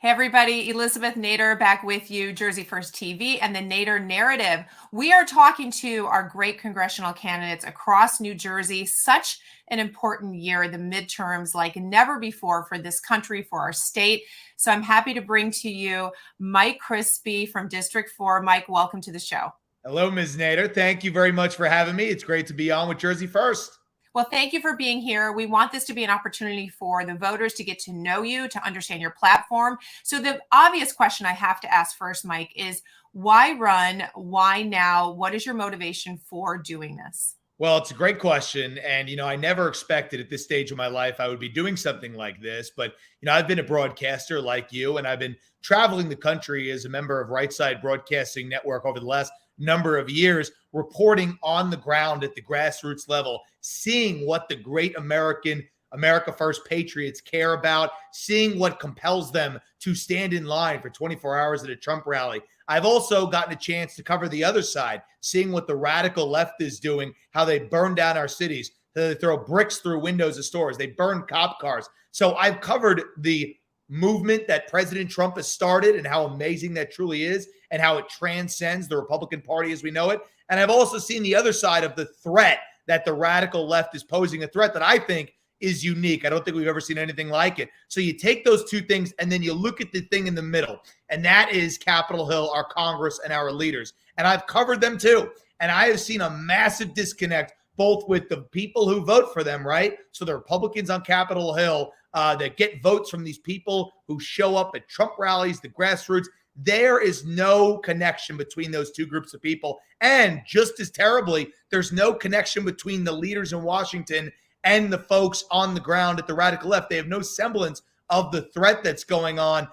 Hey everybody, Elizabeth Nader back with you, Jersey First TV and the Nader Narrative. We are talking to our great congressional candidates across New Jersey. Such an important year, the midterms, like never before for this country, for our state. So I'm happy to bring to you Mike Crispi from District 4. Mike, welcome to the show. Hello, Ms. Nader. Thank you very much for having me. It's great to be on with Jersey First. Well, thank you for being here. We want this to be an opportunity for the voters to get to know you, to understand your platform. So the obvious question I have to ask first, Mike, is why run? Why now? What is your motivation for doing this? Well, it's a great question. And, I never expected at this stage of my life I would be doing something like this. But, I've been a broadcaster like you, and I've been traveling the country as a member of Right Side Broadcasting Network over the last number of years, reporting on the ground at the grassroots level, seeing what the great America First patriots care about, seeing what compels them to stand in line for 24 hours at a Trump rally. I've also gotten a chance to cover the other side, seeing what the radical left is doing, how they burn down our cities, they throw bricks through windows of stores, they burn cop cars. So I've covered the movement that President Trump has started and how amazing that truly is and how it transcends the Republican Party as we know it. And I've also seen the other side of the threat that the radical left is posing, a threat that I think is unique. I don't think we've ever seen anything like it. So you take those two things and then you look at the thing in the middle, and that is Capitol Hill, our Congress, and our leaders. And I've covered them too. And I have seen a massive disconnect both with the people who vote for them, right? So the Republicans on Capitol Hill that get votes from these people who show up at Trump rallies, the grassroots. There is no connection between those two groups of people. And just as terribly, there's no connection between the leaders in Washington and the folks on the ground at the radical left. They have no semblance of the threat that's going on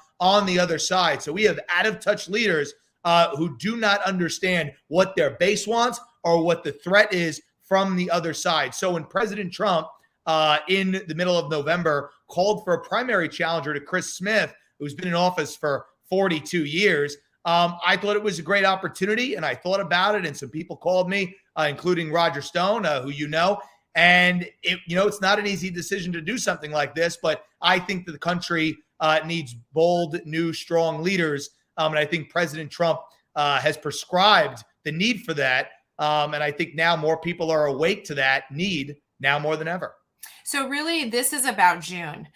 the other side. So we have out-of-touch leaders who do not understand what their base wants or what the threat is from the other side. So when President Trump, in the middle of November, called for a primary challenger to Chris Smith, who's been in office for 42 years, I thought it was a great opportunity, and I thought about it, and some people called me, including Roger Stone, who you know. And it's not an easy decision to do something like this, but I think that the country needs bold, new, strong leaders. And I think President Trump has prescribed the need for that. And I think now more people are awake to that need now more than ever. So really, this is about June.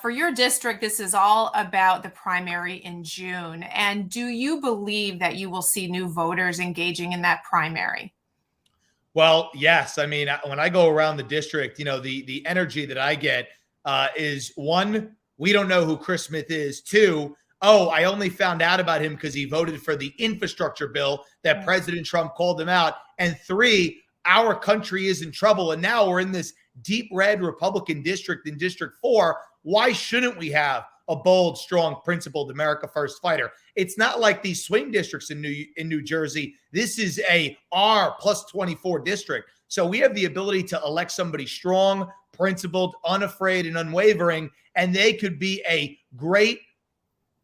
For your district, this is all about the primary in June. And do you believe that you will see new voters engaging in that primary? Well, yes. I mean, when I go around the district, the energy that I get is one, we don't know who Chris Smith is. Two, oh, I only found out about him because he voted for the infrastructure bill that President Trump called him out. And three, our country is in trouble. And now we're in this deep red Republican district in District 4. Why shouldn't we have a bold, strong, principled America First fighter? It's not like these swing districts in New Jersey. This is a R plus 24 district. So we have the ability to elect somebody strong, principled, unafraid, and unwavering, and they could be a great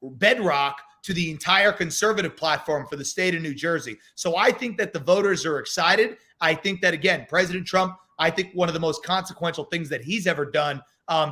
bedrock to the entire conservative platform for the state of New Jersey. So I think that the voters are excited. I think that, again, President Trump, I think one of the most consequential things that he's ever done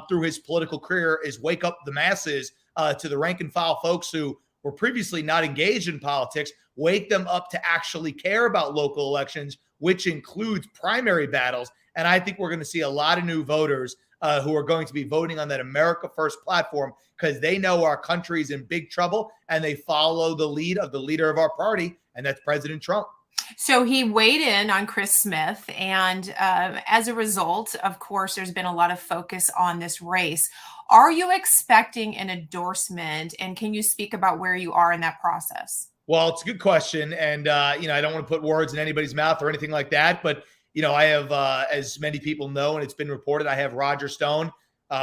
through his political career is wake up the masses to the rank and file folks who were previously not engaged in politics, wake them up to actually care about local elections, which includes primary battles. And I think we're going to see a lot of new voters who are going to be voting on that America First platform because they know our country is in big trouble and they follow the lead of the leader of our party, and that's President Trump. So he weighed in on Chris Smith, and as a result, of course, there's been a lot of focus on this race. Are you expecting an endorsement, and can you speak about where you are in that process? Well, it's a good question, and I don't want to put words in anybody's mouth or anything like that, but I have, as many people know, and it's been reported, I have Roger Stone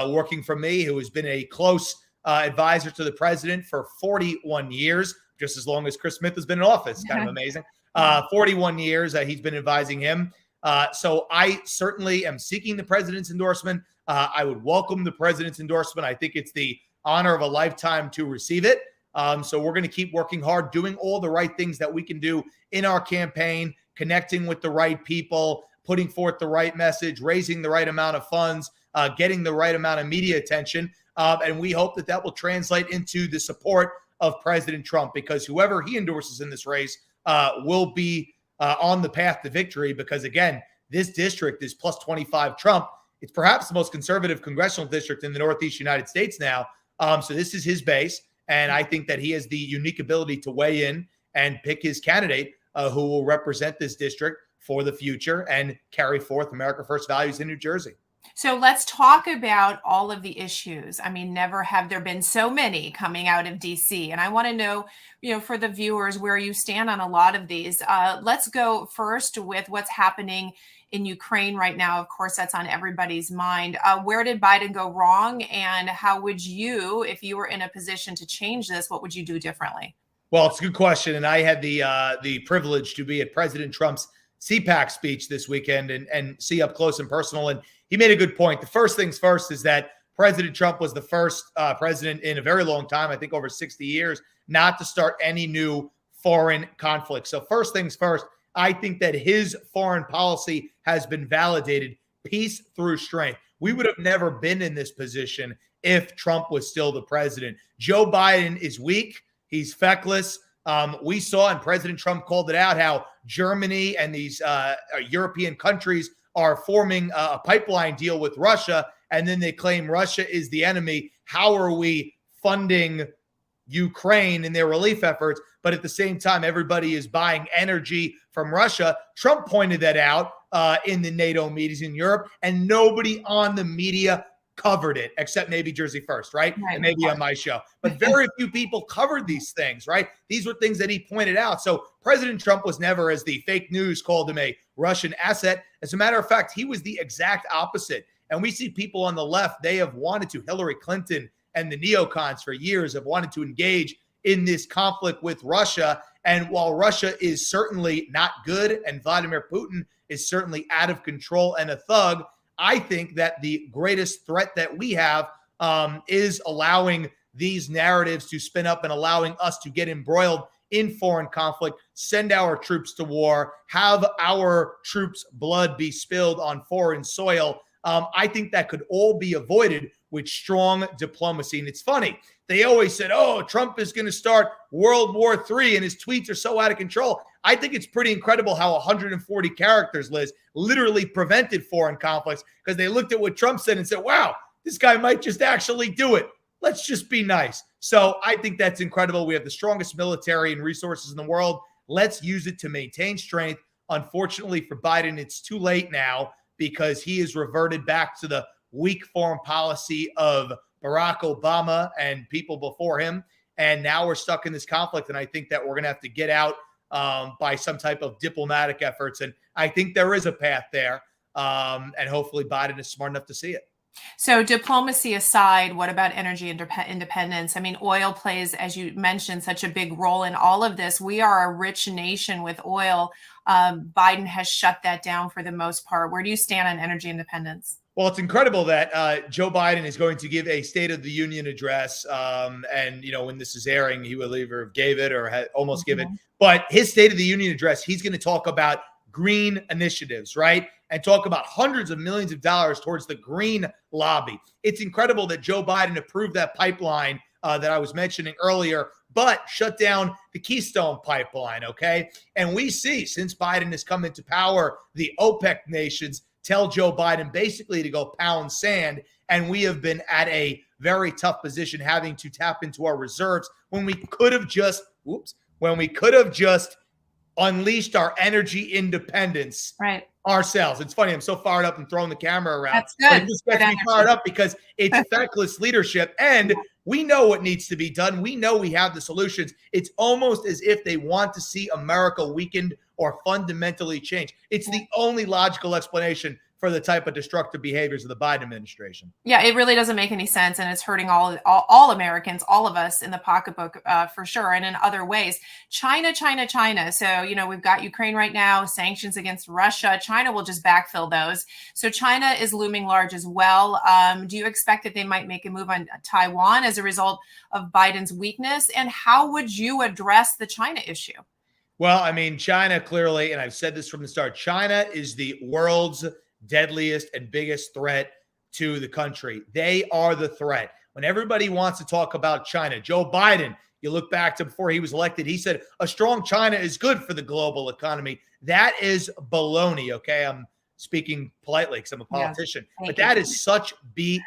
working for me, who has been a close advisor to the president for 41 years, just as long as Chris Smith has been in office. Kind of amazing. 41 years he's been advising him. So I certainly am seeking the president's endorsement. I would welcome the president's endorsement. I think it's the honor of a lifetime to receive it. So we're going to keep working hard, doing all the right things that we can do in our campaign, connecting with the right people, putting forth the right message, raising the right amount of funds, getting the right amount of media attention. And we hope that that will translate into the support of President Trump, because whoever he endorses in this race will be on the path to victory. Because again, this district is plus 25 Trump. It's perhaps the most conservative congressional district in the Northeast United States now. So this is his base. And I think that he has the unique ability to weigh in and pick his candidate who will represent this district for the future and carry forth America First values in New Jersey. So let's talk about all of the issues. I mean, never have there been so many coming out of DC. And I want to know, for the viewers, where you stand on a lot of these. Let's go first with what's happening in Ukraine right now. Of course, that's on everybody's mind. Where did Biden go wrong? And how would you, if you were in a position to change this, what would you do differently? Well, it's a good question. And I had the privilege to be at President Trump's CPAC speech this weekend and see up close and personal. And he made a good point. The first things first is that President Trump was the first president in a very long time, I think over 60 years, not to start any new foreign conflict. So first things first, I think that his foreign policy has been validated, peace through strength. We would have never been in this position if Trump was still the president. Joe Biden is weak. He's feckless. We saw, and President Trump called it out, how Germany and these European countries are forming a pipeline deal with Russia, and then they claim Russia is the enemy. How are we funding Ukraine in their relief efforts? But at the same time, everybody is buying energy from Russia. Trump pointed that out in the NATO meetings in Europe, and nobody on the media covered it, except maybe Jersey First, right? And maybe on my show. But very few people covered these things, right? These were things that he pointed out. So President Trump was never, as the fake news called him, a Russian asset. As a matter of fact, he was the exact opposite. And we see people on the left, they have wanted to, Hillary Clinton and the neocons for years have wanted to engage in this conflict with Russia. And while Russia is certainly not good and Vladimir Putin is certainly out of control and a thug, I think that the greatest threat that we have is allowing these narratives to spin up and allowing us to get embroiled in foreign conflict, send our troops to war, have our troops' blood be spilled on foreign soil. I think that could all be avoided with strong diplomacy. And it's funny, they always said, oh, Trump is going to start World War III and his tweets are so out of control. I think it's pretty incredible how 140 characters, Liz, literally prevented foreign conflicts, because they looked at what Trump said and said, wow, this guy might just actually do it. Let's just be nice. So I think that's incredible. We have the strongest military and resources in the world. Let's use it to maintain strength. Unfortunately for Biden, it's too late now, because he has reverted back to the weak foreign policy of Barack Obama and people before him. And now we're stuck in this conflict. And I think that we're going to have to get out by some type of diplomatic efforts. And I think there is a path there. And hopefully Biden is smart enough to see it. So diplomacy aside, what about energy independence? I mean, oil plays, as you mentioned, such a big role in all of this. We are a rich nation with oil. Biden has shut that down for the most part. Where do you stand on energy independence? Well, it's incredible that Joe Biden is going to give a State of the Union address. And, when this is airing, he will either have gave it or had almost give it. But his State of the Union address, he's going to talk about green initiatives, right? And talk about hundreds of millions of dollars towards the green lobby. It's incredible that Joe Biden approved that pipeline that I was mentioning earlier, but shut down the Keystone pipeline, okay? And we see, since Biden has come into power, the OPEC nations tell Joe Biden basically to go pound sand, and we have been at a very tough position having to tap into our reserves when we could have just, unleashed our energy independence ourselves. It's funny. I'm so fired up and throwing the camera around. That's good. But it just gets me fired up because it's feckless leadership. And we know what needs to be done. We know we have the solutions. It's almost as if they want to see America weakened or fundamentally change. It's the only logical explanation for the type of destructive behaviors of the Biden administration. Yeah, it really doesn't make any sense. And it's hurting all Americans, all of us in the pocketbook for sure. And in other ways, China. So, we've got Ukraine right now, sanctions against Russia. China will just backfill those. So China is looming large as well. Do you expect that they might make a move on Taiwan as a result of Biden's weakness? And how would you address the China issue? Well, I mean, China clearly, and I've said this from the start, China is the world's deadliest and biggest threat to the country. They are the threat. when everybody wants to talk about China. Joe Biden, you look back to before he was elected, he said a strong China is good for the global economy. That is baloney, okay? I'm speaking politely because I'm a politician, but that is such BS.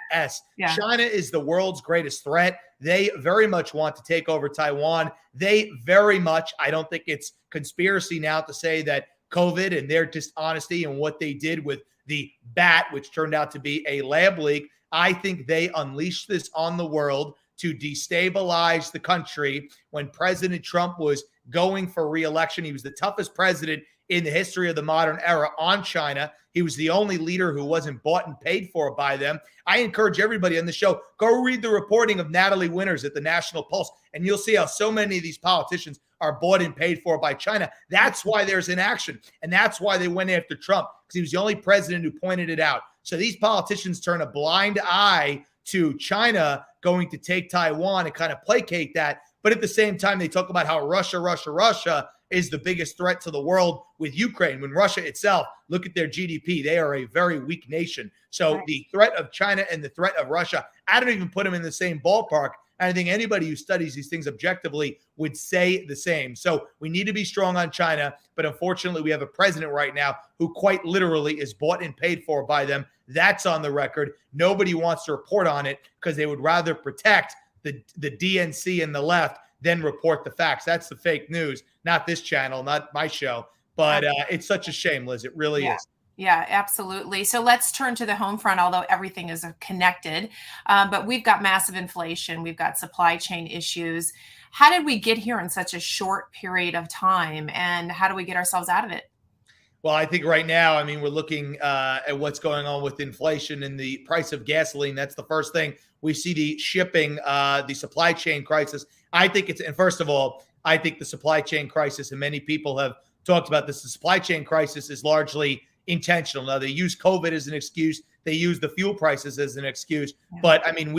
Yeah. China is the world's greatest threat. They very much want to take over Taiwan. They very much, I don't think it's conspiracy now to say that COVID and their dishonesty and what they did with the bat, which turned out to be a lab leak, I think they unleashed this on the world to destabilize the country. When President Trump was going for re-election, he was the toughest president in the history of the modern era on China. He was the only leader who wasn't bought and paid for by them. I encourage everybody on the show, go read the reporting of Natalie Winters at the National Pulse, and you'll see how so many of these politicians are bought and paid for by China. That's why there's inaction, and that's why they went after Trump, because he was the only president who pointed it out. So these politicians turn a blind eye to China going to take Taiwan and kind of placate that. But at the same time, they talk about how Russia is the biggest threat to the world with Ukraine, when Russia itself, look at their GDP, they are a very weak nation. So the threat of China and the threat of Russia, I don't even put them in the same ballpark. And I think anybody who studies these things objectively would say the same. So we need to be strong on China, but unfortunately we have a president right now who quite literally is bought and paid for by them. That's on the record. Nobody wants to report on it because they would rather protect the DNC and the left than report the facts. That's the fake news, not this channel, not my show. But it's such a shame, Liz. It really is. Yeah, absolutely. So let's turn to the home front, although everything is connected. But we've got massive inflation. We've got supply chain issues. How did we get here in such a short period of time? And how do we get ourselves out of it? Well, I think right now, I mean, we're looking at what's going on with inflation and the price of gasoline. That's the first thing. We see the shipping, the supply chain crisis. I think it's, and first of all, I think the supply chain crisis, and many people have talked about this, the supply chain crisis is largely intentional. Now, they use COVID as an excuse. They use the fuel prices as an excuse. Yeah. But, I mean,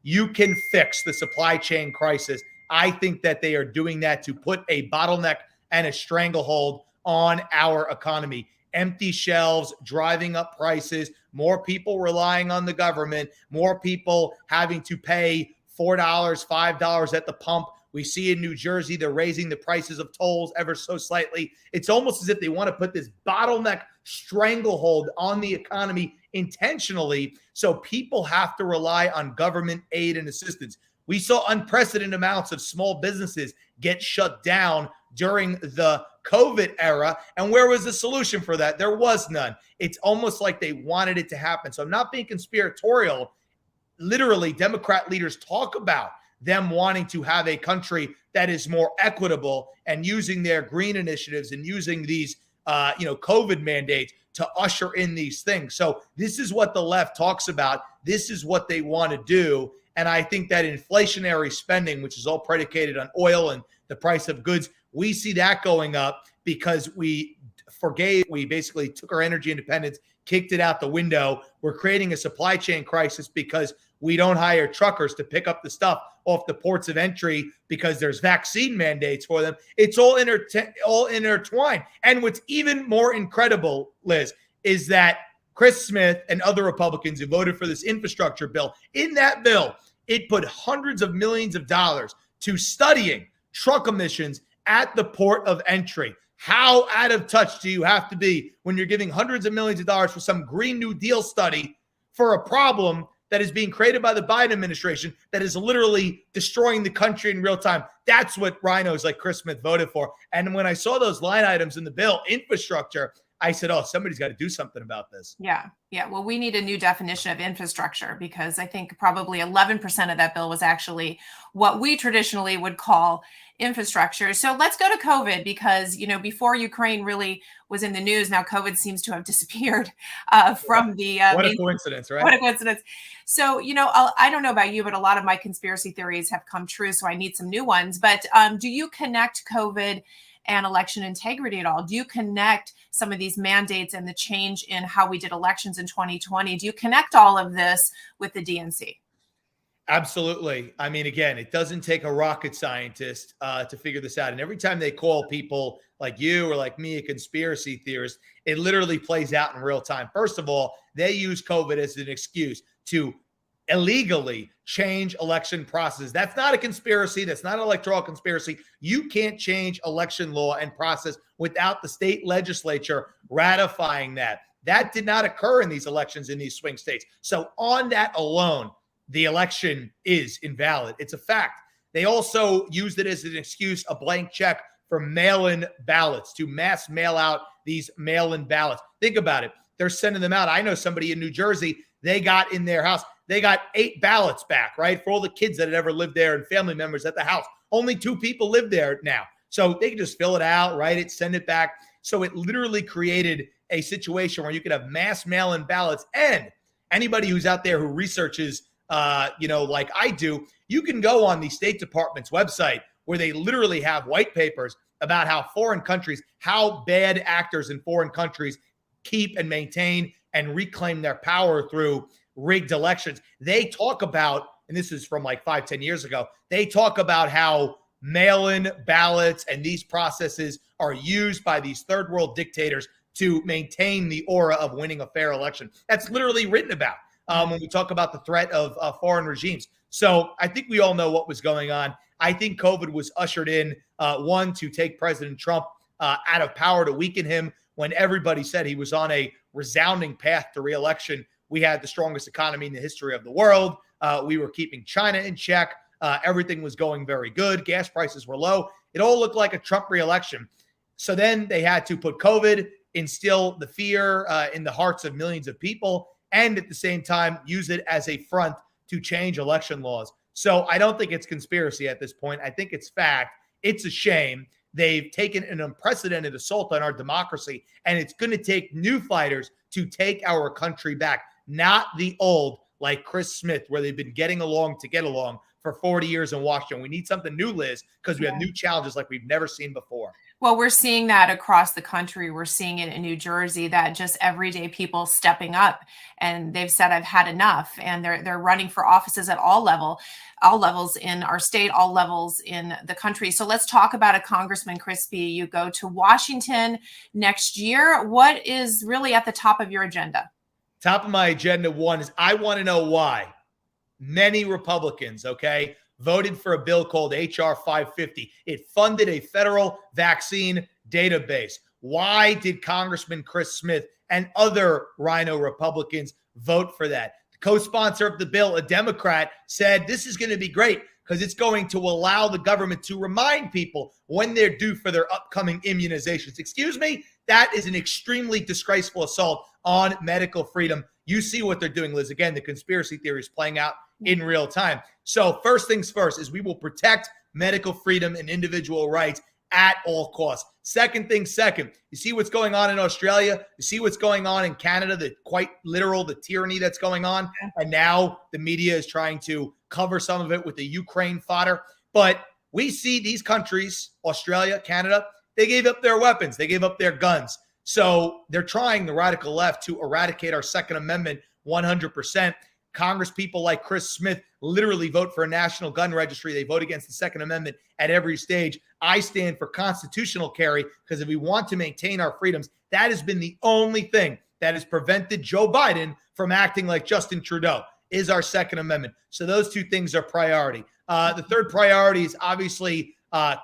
you can fix the supply chain crisis. I think that they are doing that to put a bottleneck and a stranglehold on our economy. Empty shelves, driving up prices, more people relying on the government, more people having to pay $4, $5 at the pump. We see in New Jersey, they're raising the prices of tolls ever so slightly. It's almost as if they want to put this bottleneck stranglehold on the economy intentionally, so people have to rely on government aid and assistance. We saw unprecedented amounts of small businesses get shut down during the COVID era. And where was the solution for that? There was none. It's almost like they wanted it to happen. So I'm not being conspiratorial. Literally, Democrat leaders talk about them wanting to have a country that is more equitable and using their green initiatives and using these, COVID mandates to usher in these things. So this is what the left talks about. This is what they want to do. And I think that inflationary spending, which is all predicated on oil and the price of goods, we see that going up because we basically took our energy independence, kicked it out the window. We're creating a supply chain crisis because we don't hire truckers to pick up the stuff off the ports of entry because there's vaccine mandates for them. It's all intertwined. And what's even more incredible, Liz, is that Chris Smith and other Republicans who voted for this infrastructure bill, in that bill, it put hundreds of millions of dollars to studying truck emissions at the port of entry. How out of touch do you have to be when you're giving hundreds of millions of dollars for some Green New Deal study for a problem that is being created by the Biden administration that is literally destroying the country in real time? That's what rhinos like Chris Smith voted for. And when I saw those line items in the bill, infrastructure, I said, oh, somebody's got to do something about this. Yeah. Well, we need a new definition of infrastructure, because I think probably 11% of that bill was actually what we traditionally would call infrastructure. So let's go to COVID, because, before Ukraine really was in the news, now COVID seems to have disappeared from the. What a coincidence, right? What a coincidence. So, I don't know about you, but a lot of my conspiracy theories have come true. So I need some new ones. But do you connect COVID and election integrity at all? Do you connect some of these mandates and the change in how we did elections in 2020? Do you connect all of this with the DNC? Absolutely. I mean, again, it doesn't take a rocket scientist to figure this out. And every time they call people like you or like me a conspiracy theorist, it literally plays out in real time. First of all, they use COVID as an excuse to illegally change election processes. That's not a conspiracy. That's not an electoral conspiracy. You can't change election law and process without the state legislature ratifying that. That did not occur in these elections in these swing states. So on that alone, the election is invalid. It's a fact. They also used it as an excuse, a blank check for mail-in ballots, to mass mail out these mail-in ballots. Think about it. They're sending them out. I know somebody in New Jersey, they got in their house, they got 8 ballots back, right? For all the kids that had ever lived there and family members at the house. Only 2 people live there now. So they can just fill it out, write it, send it back. So it literally created a situation where you could have mass mail-in ballots. And anybody who's out there who researches, like I do, you can go on the State Department's website where they literally have white papers about how foreign countries, how bad actors in foreign countries keep and maintain and reclaim their power through rigged elections. They talk about, and this is from like 5-10 years ago, they talk about how mail-in ballots and these processes are used by these third world dictators to maintain the aura of winning a fair election. That's literally written about when we talk about the threat of foreign regimes. So I think we all know what was going on. I think COVID was ushered in, one, to take President Trump out of power, to weaken him when everybody said he was on a resounding path to re-election. We had the strongest economy in the history of the world. We were keeping China in check. Everything was going very good. Gas prices were low. It all looked like a Trump re-election. So then they had to put COVID, instill the fear in the hearts of millions of people, and at the same time use it as a front to change election laws. So I don't think it's conspiracy at this point. I think it's fact. It's a shame. They've taken an unprecedented assault on our democracy, and it's going to take new fighters to take our country back, not the old like Chris Smith, where they've been getting along to get along for 40 years in Washington. We need something new, Liz, because we have new challenges like we've never seen before. Well, we're seeing that across the country. We're seeing it in New Jersey, that just everyday people stepping up, and they've said, I've had enough. And they're running for offices at all levels in our state, all levels in the country. So let's talk about it. Congressman Crispi, you go to Washington next year. What is really at the top of your agenda? Top of my agenda, one, is I want to know why many Republicans, voted for a bill called H.R. 550. It funded a federal vaccine database. Why did Congressman Chris Smith and other Rhino Republicans vote for that? The co-sponsor of the bill, a Democrat, said this is going to be great because it's going to allow the government to remind people when they're due for their upcoming immunizations. Excuse me? That is an extremely disgraceful assault on medical freedom. You see what they're doing, Liz. Again, the conspiracy theory is playing out in real time. So first things first is we will protect medical freedom and individual rights at all costs. Second things second, you see what's going on in Australia? You see what's going on in Canada, the quite literal, the tyranny that's going on. And now the media is trying to cover some of it with the Ukraine fodder. But we see these countries, Australia, Canada, they gave up their weapons. They gave up their guns. So they're trying, the radical left, to eradicate our Second Amendment 100%. Congress people like Chris Smith literally vote for a national gun registry. They vote against the Second Amendment at every stage. I stand for constitutional carry because if we want to maintain our freedoms, that has been the only thing that has prevented Joe Biden from acting like Justin Trudeau, is our Second Amendment. So those two things are priority. The third priority is obviously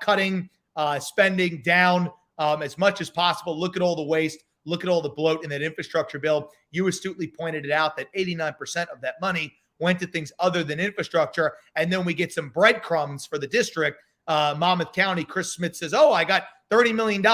cutting spending down as much as possible. Look at all the waste. Look at all the bloat in that infrastructure bill. You astutely pointed it out that 89% of that money went to things other than infrastructure. And then we get some breadcrumbs for the district. Monmouth County, Chris Smith says, I got $30 million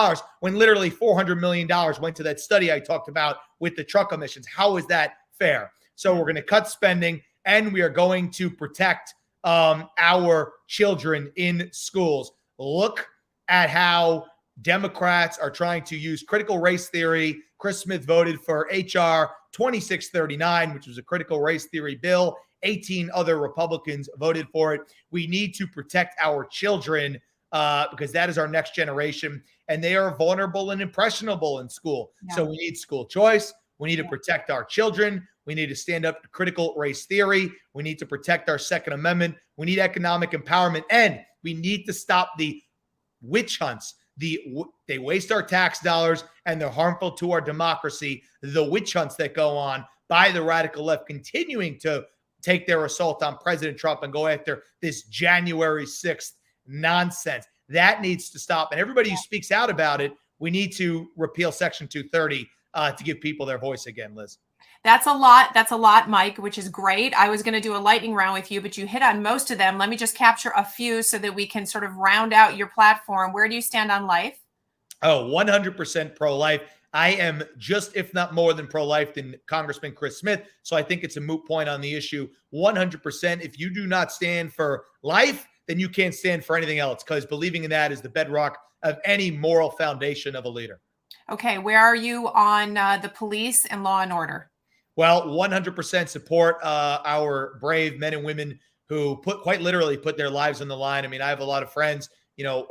when literally $400 million went to that study I talked about with the truck emissions. How is that fair? So we're going to cut spending, and we are going to protect our children in schools. Look at how Democrats are trying to use critical race theory. Chris Smith voted for H.R. 2639, which was a critical race theory bill. 18 other Republicans voted for it. We need to protect our children because that is our next generation, and they are vulnerable and impressionable in school. Yeah. So we need school choice. We need to protect our children. We need to stand up to critical race theory. We need to protect our Second Amendment. We need economic empowerment, and we need to stop the witch hunts. They waste our tax dollars, and they're harmful to our democracy. The witch hunts that go on by the radical left, continuing to take their assault on President Trump and go after this January 6th nonsense. That needs to stop. And everybody who speaks out about it, we need to repeal Section 230 to give people their voice again, Liz. That's a lot. That's a lot, Mike, which is great. I was going to do a lightning round with you, but you hit on most of them. Let me just capture a few so that we can sort of round out your platform. Where do you stand on life? Oh, 100% pro-life. I am just, if not more than pro-life than Congressman Chris Smith. So I think it's a moot point on the issue. 100%. If you do not stand for life, then you can't stand for anything else, because believing in that is the bedrock of any moral foundation of a leader. Okay. Where are you on the police and law and order? Well, 100% support our brave men and women who quite literally put their lives on the line. I mean, I have a lot of friends,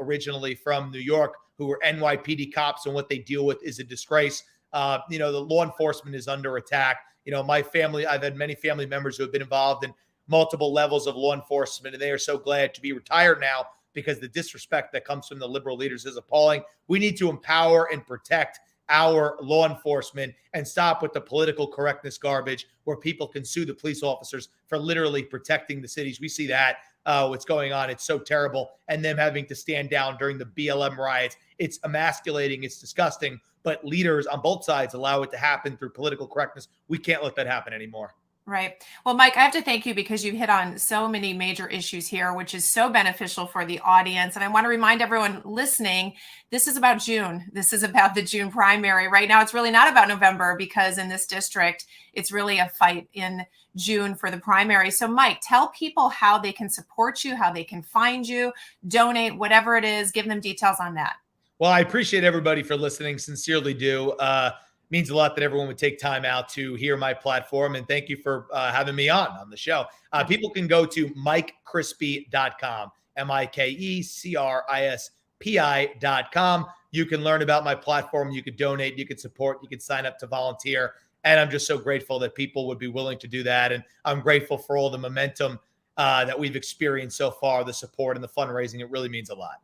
originally from New York, who were NYPD cops, and what they deal with is a disgrace. The law enforcement is under attack. My family, I've had many family members who have been involved in multiple levels of law enforcement, and they are so glad to be retired now, because the disrespect that comes from the liberal leaders is appalling. We need to empower and protect our law enforcement and stop with the political correctness garbage where people can sue the police officers for literally protecting the cities. We see that what's going on. It's so terrible. And them having to stand down during the BLM riots. It's emasculating. It's disgusting. But leaders on both sides allow it to happen through political correctness. We can't let that happen anymore. Right. Well, Mike, I have to thank you because you hit on so many major issues here, which is so beneficial for the audience. And I want to remind everyone listening, this is about June. This is about the June primary. Right now, it's really not about November, because in this district, it's really a fight in June for the primary. So, Mike, tell people how they can support you, how they can find you, donate, whatever it is. Give them details on that. Well, I appreciate everybody for listening. Sincerely do. Means a lot that everyone would take time out to hear my platform. And thank you for having me on the show. People can go to MikeCrispi.com, MikeCrispi.com. You can learn about my platform. You could donate, you could support, you could sign up to volunteer. And I'm just so grateful that people would be willing to do that. And I'm grateful for all the momentum that we've experienced so far, the support and the fundraising. It really means a lot.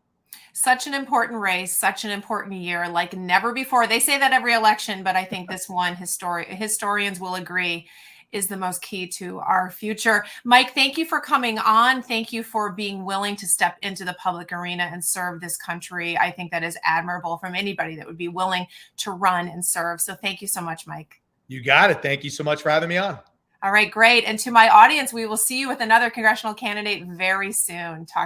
Such an important race, such an important year, like never before. They say that every election, but I think this one, historians will agree, is the most key to our future. Mike, thank you for coming on. Thank you for being willing to step into the public arena and serve this country. I think that is admirable from anybody that would be willing to run and serve. So thank you so much, Mike. You got it. Thank you so much for having me on. All right, great. And to my audience, we will see you with another congressional candidate very soon. Talk